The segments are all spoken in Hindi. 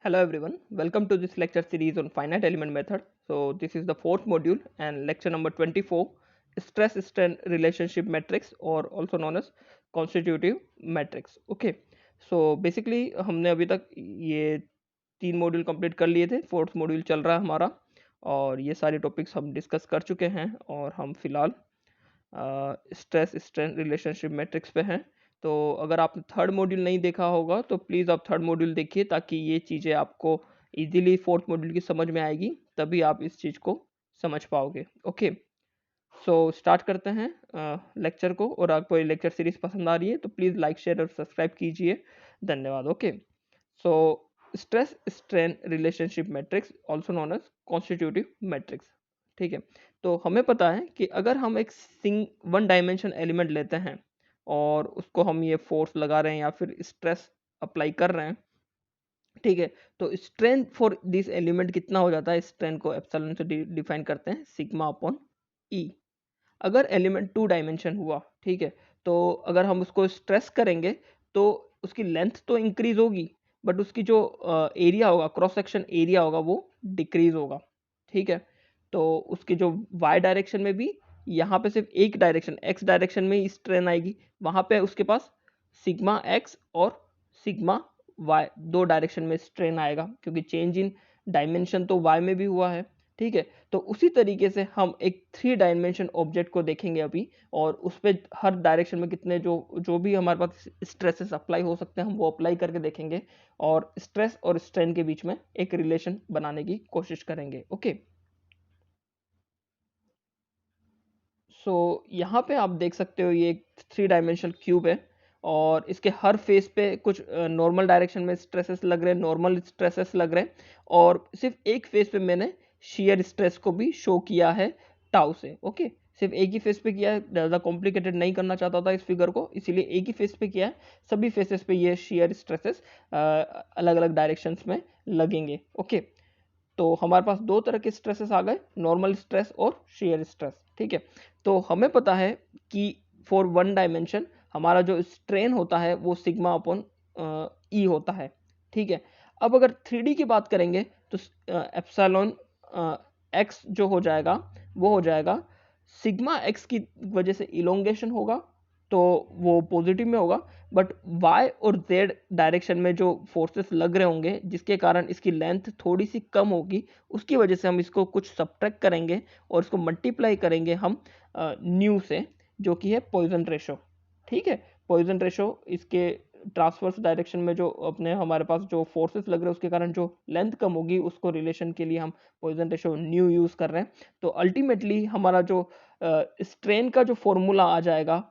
Hello everyone, welcome to this lecture series on finite element method. So this is the fourth module and lecture number 24, stress strain relationship matrix or also known as constitutive matrix. Okay, so basically हमने अभी तक ये तीन मॉड्यूल कंप्लीट कर लिए थे, फोर्थ मॉड्यूल चल रहा है हमारा और ये सारे टॉपिक्स हम डिस्कस कर चुके हैं और हम फिलहाल स्ट्रेस स्ट्रेन रिलेशनशिप मैट्रिक्स पे हैं। तो अगर आपने थर्ड मॉड्यूल नहीं देखा होगा तो प्लीज़ आप थर्ड मॉड्यूल देखिए ताकि ये चीज़ें आपको इजीली फोर्थ मॉड्यूल की समझ में आएगी, तभी आप इस चीज़ को समझ पाओगे। ओके, सो स्टार्ट करते हैं लेक्चर को। और आपको ये लेक्चर सीरीज पसंद आ रही है तो प्लीज़ लाइक शेयर और सब्सक्राइब कीजिए। धन्यवाद। Okay, so stress strain relationship matrix also known as constitutive matrix. ठीक है, तो हमें पता है कि अगर हम एक वन डायमेंशन एलिमेंट लेते हैं और उसको हम ये फोर्स लगा रहे हैं या फिर स्ट्रेस अप्लाई कर रहे हैं, ठीक है, तो स्ट्रेंथ फॉर दिस एलिमेंट कितना हो जाता है, स्ट्रेंथ को एप्सिलॉन से डिफाइन करते हैं सिग्मा अपॉन ई। अगर एलिमेंट टू डायमेंशन हुआ, ठीक है, तो अगर हम उसको स्ट्रेस करेंगे तो उसकी लेंथ तो इंक्रीज होगी बट उसकी जो एरिया होगा, क्रॉस सेक्शन एरिया होगा, वो डिक्रीज होगा। ठीक है, तो उसकी जो वाई डायरेक्शन में भी यहाँ पे सिर्फ एक डायरेक्शन एक्स डायरेक्शन में ही स्ट्रेन आएगी, वहां पे उसके पास सिग्मा एक्स और सिग्मा वाई दो डायरेक्शन में स्ट्रेन आएगा क्योंकि चेंज इन डायमेंशन तो वाई में भी हुआ है। ठीक है, तो उसी तरीके से हम एक थ्री डायमेंशन ऑब्जेक्ट को देखेंगे अभी और उस पर हर डायरेक्शन में कितने जो जो भी हमारे पास स्ट्रेसेस अप्लाई हो सकते हैं हम वो अप्लाई करके देखेंगे और स्ट्रेस और स्ट्रेन के बीच में एक रिलेशन बनाने की कोशिश करेंगे। ओके, सो यहाँ पे आप देख सकते हो ये एक थ्री डायमेंशनल क्यूब है और इसके हर फेस पे कुछ नॉर्मल डायरेक्शन में स्ट्रेसेस लग रहे हैं, नॉर्मल स्ट्रेसेस लग रहे हैं और सिर्फ एक फेस पे मैंने शेयर स्ट्रेस को भी शो किया है टाउ से। ओके, सिर्फ एक ही फेस पे किया है, ज़्यादा कॉम्प्लिकेटेड नहीं करना चाहता था इस फिगर को, इसीलिए एक ही फेस पे किया है। सभी फेसेस पे ये शेयर स्ट्रेसेस अलग अलग डायरेक्शंस में लगेंगे। ओके, तो हमारे पास दो तरह के स्ट्रेसेस आ गए, नॉर्मल स्ट्रेस और शेयर स्ट्रेस। ठीक है, तो हमें पता है कि फॉर वन डायमेंशन हमारा जो स्ट्रेन होता है वो सिग्मा अपॉन ई होता है। ठीक है, अब अगर थ्री की बात करेंगे तो एप्सिलॉन एक्स जो हो जाएगा वो हो जाएगा सिग्मा एक्स की वजह से इलोंगेशन होगा तो वो पॉजिटिव में होगा, बट y और z डायरेक्शन में जो फोर्सेस लग रहे होंगे जिसके कारण इसकी लेंथ थोड़ी सी कम होगी, उसकी वजह से हम इसको कुछ सब्ट्रैक्ट करेंगे और इसको मल्टीप्लाई करेंगे हम न्यू से, जो कि है पॉइजन रेशो। ठीक है, पॉइजन रेशो इसके ट्रांसवर्स डायरेक्शन में जो अपने हमारे पास जो फोर्सेस लग रहे हैं उसके कारण जो लेंथ कम होगी उसको रिलेशन के लिए हम पॉइजन रेशो न्यू यूज कर रहे हैं। तो अल्टीमेटली हमारा जो स्ट्रेन का जो फॉर्मूला आ जाएगा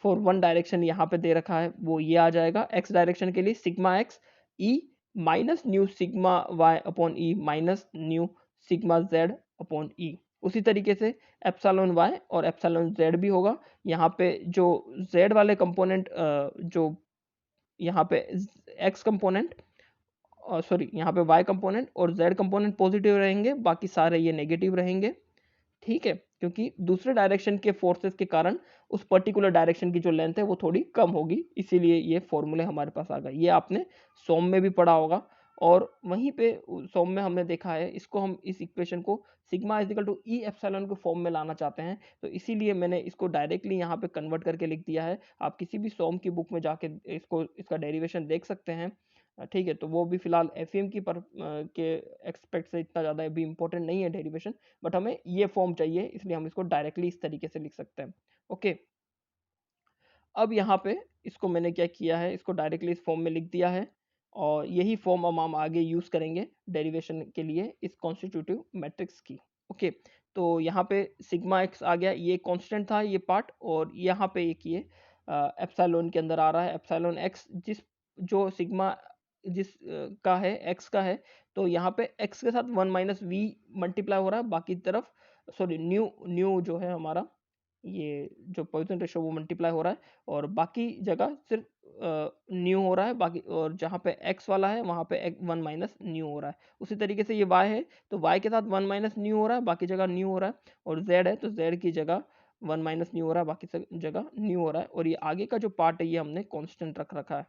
फॉर वन डायरेक्शन यहाँ पे दे रखा है वो ये आ जाएगा, एक्स डायरेक्शन के लिए sigma x e minus nu sigma y upon e minus nu sigma z upon e. उसी तरीके से एप्सिलॉन वाई और एप्सिलॉन जेड भी होगा। यहाँ पे जो जेड वाले कंपोनेंट जो यहाँ पे एक्स कंपोनेंट सॉरी यहाँ पे वाई कंपोनेंट और जेड कंपोनेंट पॉजिटिव रहेंगे, बाकी सारे ये नेगेटिव रहेंगे। ठीक है, क्योंकि दूसरे डायरेक्शन के फोर्सेस के कारण उस पर्टिकुलर डायरेक्शन की जो लेंथ है वो थोड़ी कम होगी, इसीलिए ये फॉर्मूले हमारे पास आ गए। ये आपने सोम में भी पढ़ा होगा और वहीं पे सोम में हमने देखा है, इसको हम इस इक्वेशन को sigma is equal to E epsilon के फॉर्म में लाना चाहते हैं, तो इसीलिए मैंने इसको डायरेक्टली यहाँ पे कन्वर्ट करके लिख दिया है। आप किसी भी सोम की बुक में जाके इसको इसका डेरिवेशन देख सकते हैं। ठीक है, तो वो भी फिलहाल एफईएम की के एक्सपेक्ट से इतना ज़्यादा भी इंपॉर्टेंट नहीं है डेरिवेशन, बट हमें ये फॉर्म चाहिए इसलिए हम इसको डायरेक्टली इस तरीके से लिख सकते हैं। ओके, अब यहाँ पे इसको मैंने क्या किया है, इसको डायरेक्टली इस फॉर्म में लिख दिया है और यही फॉर्म हम आगे यूज करेंगे डेरिवेशन के लिए इस कॉन्स्टिट्यूटिव मैट्रिक्स की। ओके, तो यहाँ पे सिग्मा एक्स आ गया, ये कांस्टेंट था ये पार्ट, और यहाँ पे एक ये एप्सिलॉन के अंदर आ रहा है एप्सिलॉन एक्स, जिस जो सिग्मा जिस का है एक्स का है, तो यहाँ पे एक्स के साथ वन माइनस वी मल्टीप्लाई हो रहा है, बाकी तरफ सॉरी न्यू न्यू जो है हमारा ये जो पॉइजन रेशो वो मल्टीप्लाई हो रहा है और बाकी जगह सिर्फ न्यू हो रहा है बाकी, और जहाँ पे एक्स वाला है वहाँ पे वन माइनस न्यू हो रहा है। उसी तरीके से ये वाई है तो वाई के साथ वन माइनस न्यू हो रहा है, बाकी जगह न्यू हो रहा है, और जेड है तो जेड की जगह वन माइनस न्यू हो रहा है, बाकी जगह न्यू हो रहा है, और ये आगे का जो पार्ट है ये हमने कांस्टेंट रख रखा है।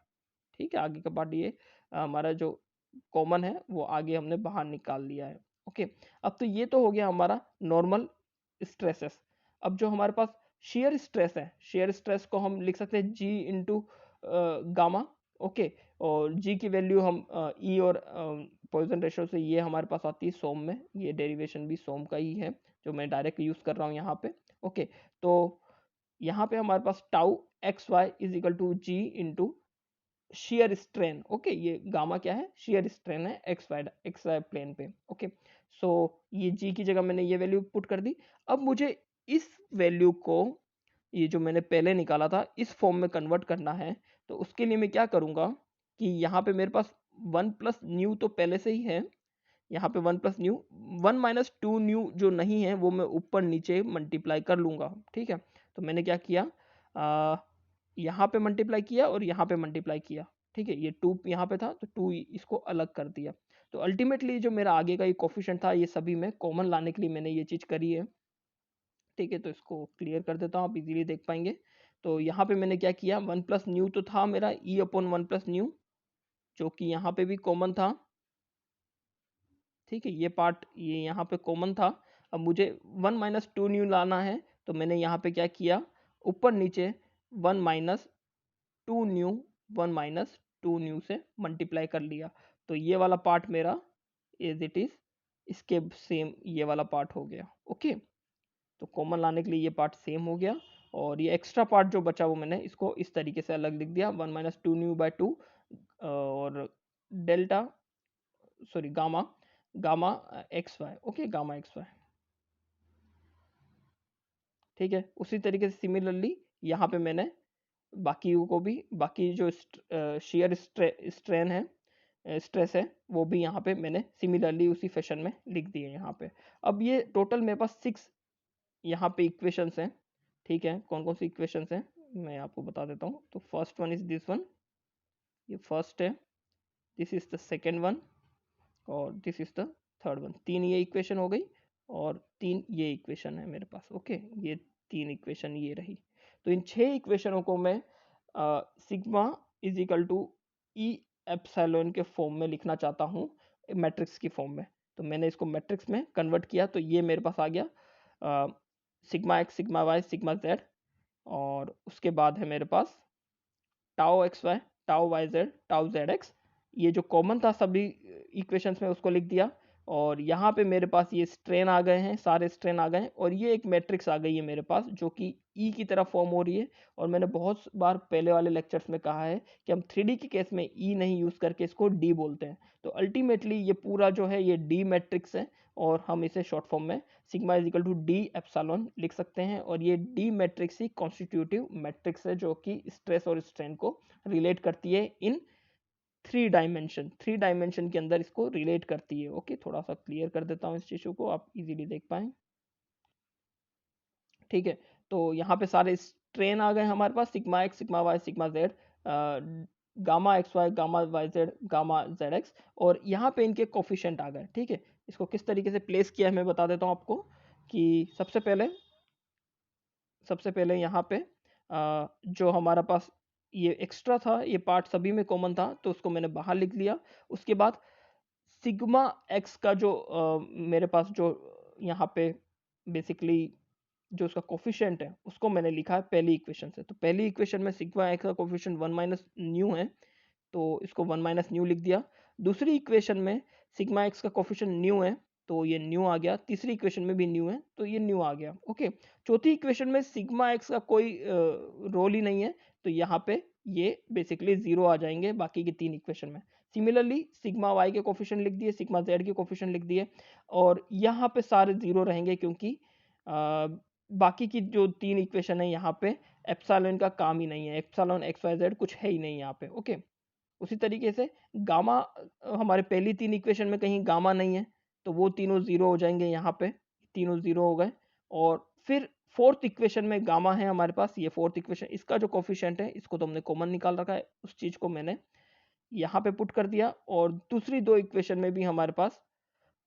ठीक है, आगे का पार्ट ये हमारा जो कॉमन है वो आगे हमने बाहर निकाल लिया है। ओके, अब तो ये तो हो गया हमारा नॉर्मल स्ट्रेसेस। अब जो हमारे पास शेयर स्ट्रेस है, शेयर स्ट्रेस को हम लिख सकते हैं जी इंटू गामा। ओके, और जी की वैल्यू हम ई और पॉइजन रेशो से ये हमारे पास आती है सोम में, ये डेरिवेशन भी सोम का ही है जो मैं डायरेक्ट यूज कर रहा हूँ यहाँ पे। ओके, तो यहाँ पे हमारे पास tau x y is equal to G into shear strain. Okay, ये गामा क्या है, शेयर स्ट्रेन है एक्स वाई प्लेन पे। ओके, सो ये जी की जगह मैंने ये वैल्यू पुट कर दी। अब मुझे इस वैल्यू को, ये जो मैंने पहले निकाला था, इस फॉर्म में कन्वर्ट करना है। तो उसके लिए मैं क्या करूंगा कि यहाँ पे मेरे पास वन प्लस न्यू तो पहले से ही है, यहाँ पे one plus new, one minus two new जो नहीं है वो मैं ऊपर नीचे मल्टीप्लाई कर लूंगा। ठीक है, तो मैंने क्या किया, यहाँ पे मल्टीप्लाई किया और यहाँ पे मल्टीप्लाई किया। ठीक है, ये टू यहाँ पे था तो टू इसको अलग कर दिया। तो अल्टीमेटली जो मेरा आगे का ये कोफिशिएंट था, ये सभी में कॉमन लाने के लिए मैंने ये चीज़ करी है। ठीक है, तो इसको क्लियर कर देता हूँ, आप इजीली देख पाएंगे। तो यहाँ पे मैंने क्या किया, वन प्लस न्यू तो था मेरा ई अपॉन वन प्लस न्यू, जो कि यहाँ पे भी कॉमन था। ठीक है, ये पार्ट ये यहाँ पे कॉमन था। अब मुझे वन माइनस टू न्यू लाना है, तो मैंने यहाँ पे क्या किया, ऊपर नीचे one minus two new, one minus two new से मल्टीप्लाई कर लिया। तो ये वाला पार्ट मेरा एज इट इज इसके सेम ये वाला पार्ट हो गया। ओके, तो कॉमन लाने के लिए ये पार्ट सेम हो गया, और ये एक्स्ट्रा पार्ट जो बचा वो मैंने इसको इस तरीके से अलग लिख दिया, one minus two nu by two और delta, sorry gamma, gamma x y. Okay, gamma x y. ठीक है, उसी तरीके से सिमिलरली यहाँ पे मैंने बाकी को भी, बाकी जो शेयर स्ट्रेन है, स्ट्रेस है, वो भी यहाँ पे मैंने सिमिलरली उसी फैशन में लिख दिए यहाँ पे। अब ये टोटल मेरे पास 6 यहाँ पे इक्वेशंस हैं। ठीक है, कौन कौन सी इक्वेशंस हैं मैं आपको बता देता हूँ। तो first one is this one, ये फर्स्ट है, this is the second one, और this is the third one. तीन ये इक्वेशन हो गई, और तीन ये इक्वेशन है मेरे पास। ओके, ये तीन इक्वेशन ये रही। तो इन 6 इक्वेशनों को मैं sigma is equal to E epsilon के फॉर्म में लिखना चाहता हूँ, मैट्रिक्स की फॉर्म में। तो मैंने इसको मैट्रिक्स में कन्वर्ट किया, तो ये मेरे पास आ गया sigma x, sigma y, sigma z, और उसके बाद है मेरे पास tau x y, tau y z, tau z x. ये जो कॉमन था सभी इक्वेशंस में उसको लिख दिया, और यहाँ पे मेरे पास ये स्ट्रेन आ गए हैं, सारे स्ट्रेन आ गए हैं, और ये एक मैट्रिक्स आ गई है मेरे पास जो कि ई की तरह फॉर्म हो रही है। और मैंने बहुत बार पहले वाले लेक्चर्स में कहा है कि हम 3D के केस में ई नहीं यूज़ करके इसको डी बोलते हैं। तो अल्टीमेटली ये पूरा जो है ये डी मैट्रिक्स है, और हम इसे शॉर्ट फॉर्म में sigma is equal to D epsilon लिख सकते हैं। और ये डी मैट्रिक्स ही कॉन्स्टिट्यूटिव मैट्रिक्स है जो कि स्ट्रेस और स्ट्रेन को रिलेट करती है इन थ्री डायमेंशन के अंदर इसको रिलेट करती है। ओके, थोड़ा सा क्लियर कर देता हूँ इस चीज़ को, आप इजीली देख पाएं। ठीक है, तो यहाँ पे सारे स्ट्रेन आ गए हमारे पास, sigma x, sigma y, sigma z, gamma x y, gamma y z, gamma z x, और यहाँ पे इनके कोफिशिएंट आ गए। ठीक है, इसको किस तरीके से प्लेस किया है मैं बता देता हूँ आपको। कि सबसे पहले यहाँ पे जो हमारा पास ये एक्स्ट्रा था, ये पार्ट सभी में कॉमन था, तो उसको मैंने बाहर लिख लिया। उसके बाद सिग्मा एक्स का जो मेरे पास जो यहाँ पे बेसिकली जो उसका कोफिशिएंट है उसको मैंने लिखा है पहली इक्वेशन से। तो पहली इक्वेशन में सिग्मा एक्स का कोफिशिएंट वन माइनस न्यू है, तो इसको वन माइनस न्यू लिख दिया। दूसरी इक्वेशन में सिग्मा एक्स का कोफिशिएंट न्यू है, तो ये न्यू आ गया। तीसरी इक्वेशन में भी न्यू है, तो ये न्यू आ गया। ओके, चौथी इक्वेशन में सिग्मा एक्स का कोई रोल ही नहीं है, तो यहाँ पे ये बेसिकली जीरो आ जाएंगे बाकी की तीन इक्वेशन में। सिमिलरली सिग्मा वाई के कोफिशिएंट लिख दिए, सिग्मा जेड के कोफिशिएंट लिख दिए, और यहाँ पे सारे जीरो रहेंगे क्योंकि बाकी की जो तीन इक्वेशन है यहाँ पे एप्सिलॉन का काम ही नहीं है, एप्सिलॉन एक्स वाई जेड कुछ है ही नहीं यहाँ पे। ओके, उसी तरीके से गामा, हमारे पहली तीन इक्वेशन में कहीं गामा नहीं है, तो वो तीनों जीरो हो जाएंगे, यहाँ पे तीनों जीरो हो गए। और फिर फोर्थ इक्वेशन में गामा है हमारे पास, ये फोर्थ इक्वेशन, इसका जो कोफिशिएंट है इसको तो हमने कॉमन निकाल रखा है, उस चीज को मैंने यहाँ पे पुट कर दिया। और दूसरी दो इक्वेशन में भी हमारे पास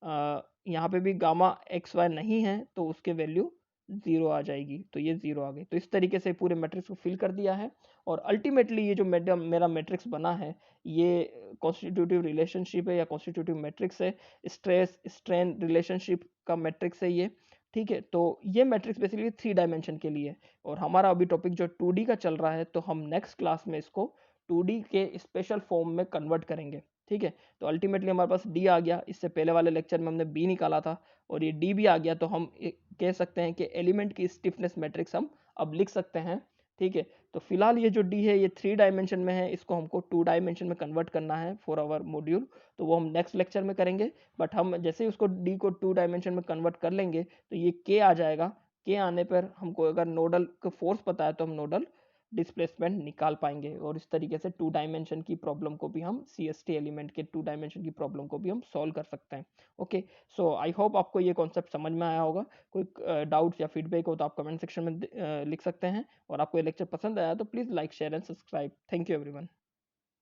यहाँ पे भी गामा एक्स वाई नहीं है, तो उसके वैल्यू 0 आ जाएगी, तो ये 0 आ गई। तो इस तरीके से पूरे मैट्रिक्स को फिल कर दिया है और अल्टीमेटली ये जो मेरा मैट्रिक्स बना है, ये कॉन्स्टिट्यूटिव रिलेशनशिप है या कॉन्स्टिट्यूटिव मैट्रिक्स है, स्ट्रेस स्ट्रेन रिलेशनशिप का मैट्रिक्स है ये। ठीक है, तो ये मैट्रिक्स बेसिकली 3 डायमेंशन के लिए है और हमारा अभी टॉपिक जो 2D का चल रहा है, तो हम नेक्स्ट क्लास में इसको 2D के स्पेशल फॉर्म में कन्वर्ट करेंगे। ठीक है, तो अल्टीमेटली हमारे पास D आ गया, इससे पहले वाले लेक्चर में हमने B निकाला था और ये D भी आ गया, तो हम कह सकते हैं कि एलिमेंट की स्टिफनेस मैट्रिक्स हम अब लिख सकते हैं। ठीक है, तो फिलहाल ये जो D है ये 3 डायमेंशन में है, इसको हमको 2 डायमेंशन में कन्वर्ट करना है फॉर आवर मॉड्यूल, तो वो हम नेक्स्ट लेक्चर में करेंगे। बट हम जैसे ही उसको D को 2 डायमेंशन में कन्वर्ट कर लेंगे तो ये K आ जाएगा। K आने पर हमको अगर नोडल का फोर्स पता है तो हम नोडल डिस्प्लेसमेंट निकाल पाएंगे और इस तरीके से 2 डायमेंशन की प्रॉब्लम को भी हम CST एलिमेंट के 2 डायमेंशन की प्रॉब्लम को भी हम सॉल्व कर सकते हैं। ओके, सो आई होप आपको ये कॉन्सेप्ट समझ में आया होगा। कोई डाउट्स या फीडबैक हो तो आप कमेंट सेक्शन में लिख सकते हैं और आपको ये लेक्चर पसंद आया तो please like share and subscribe. Thank you everyone.